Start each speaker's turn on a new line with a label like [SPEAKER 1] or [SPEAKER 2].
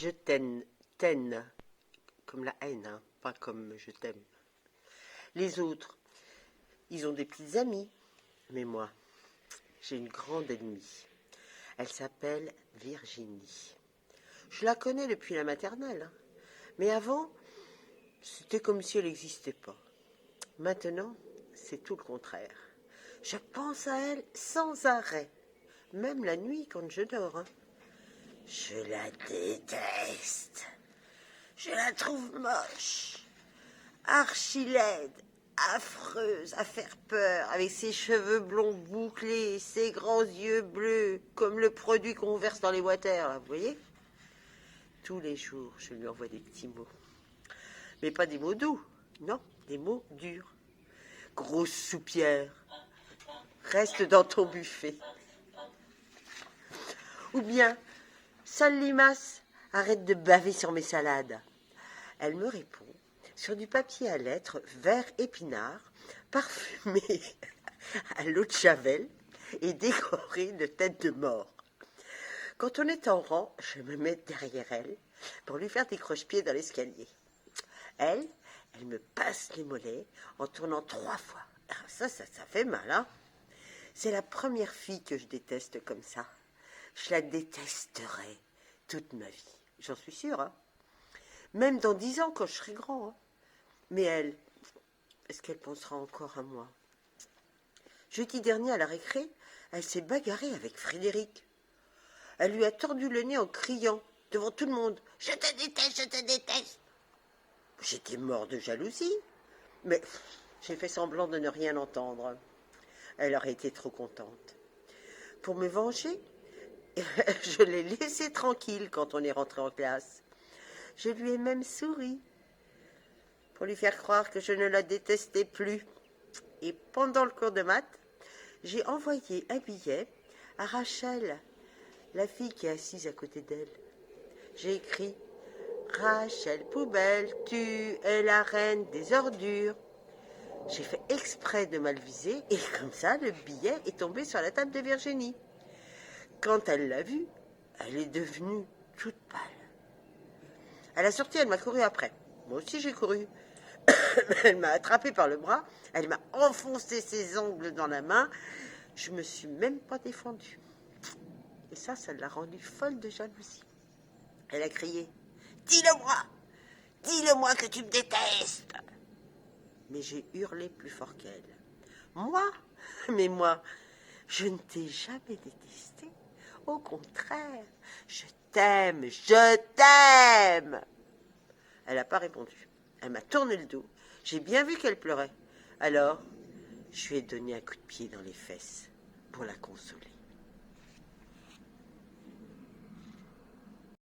[SPEAKER 1] Je t'aime, comme la haine, hein, pas comme je t'aime. Les autres, ils ont des petites amies, mais moi, j'ai une grande ennemie. Elle s'appelle Virginie. Je la connais depuis la maternelle, hein, mais avant, c'était comme si elle n'existait pas. Maintenant, c'est tout le contraire. Je pense à elle sans arrêt, même la nuit quand je dors. Hein. Je la déteste. Je la trouve moche, archi laide, affreuse, à faire peur, avec ses cheveux blonds bouclés, ses grands yeux bleus, comme le produit qu'on verse dans les water, là, vous voyez? Tous les jours, je lui envoie des petits mots. Mais pas des mots doux, non, des mots durs. Grosse soupière, reste dans ton buffet. Ou bien, sale limace, arrête de baver sur mes salades. Elle me répond sur du papier à lettres vert épinard, parfumé à l'eau de Javel et décoré de têtes de mort. Quand on est en rang, je me mets derrière elle pour lui faire des croche-pieds dans l'escalier. Elle me passe les mollets en tournant 3 fois. Ça fait mal, hein? C'est la première fille que je déteste comme ça. Je la détesterai toute ma vie. J'en suis sûre, hein? Même dans 10 ans, quand je serai grand. Hein. Mais elle, est-ce qu'elle pensera encore à moi? Jeudi dernier, à la récré, elle s'est bagarrée avec Frédéric. Elle lui a tordu le nez en criant, devant tout le monde, « Je te déteste, je te déteste !» J'étais mort de jalousie, mais j'ai fait semblant de ne rien entendre. Elle aurait été trop contente. Pour me venger, je l'ai laissée tranquille quand on est rentré en classe. Je lui ai même souri pour lui faire croire que je ne la détestais plus. Et pendant le cours de maths, j'ai envoyé un billet à Rachel, la fille qui est assise à côté d'elle. J'ai écrit « Rachel Poubelle, tu es la reine des ordures ». J'ai fait exprès de mal viser et comme ça, le billet est tombé sur la table de Virginie. Quand elle l'a vu, elle est devenue toute pâle. À la sortie, elle m'a couru après. Moi aussi, j'ai couru. Elle m'a attrapé par le bras, elle m'a enfoncé ses ongles dans la main. Je me suis même pas défendue. Et ça l'a rendue folle de jalousie. Elle a crié « Dis-le-moi que tu me détestes !» Mais j'ai hurlé plus fort qu'elle. « Moi ? Mais moi, je ne t'ai jamais détesté. Au contraire, je t'aime, je t'aime !» Elle n'a pas répondu. Elle m'a tourné le dos. J'ai bien vu qu'elle pleurait. Alors, je lui ai donné un coup de pied dans les fesses pour la consoler.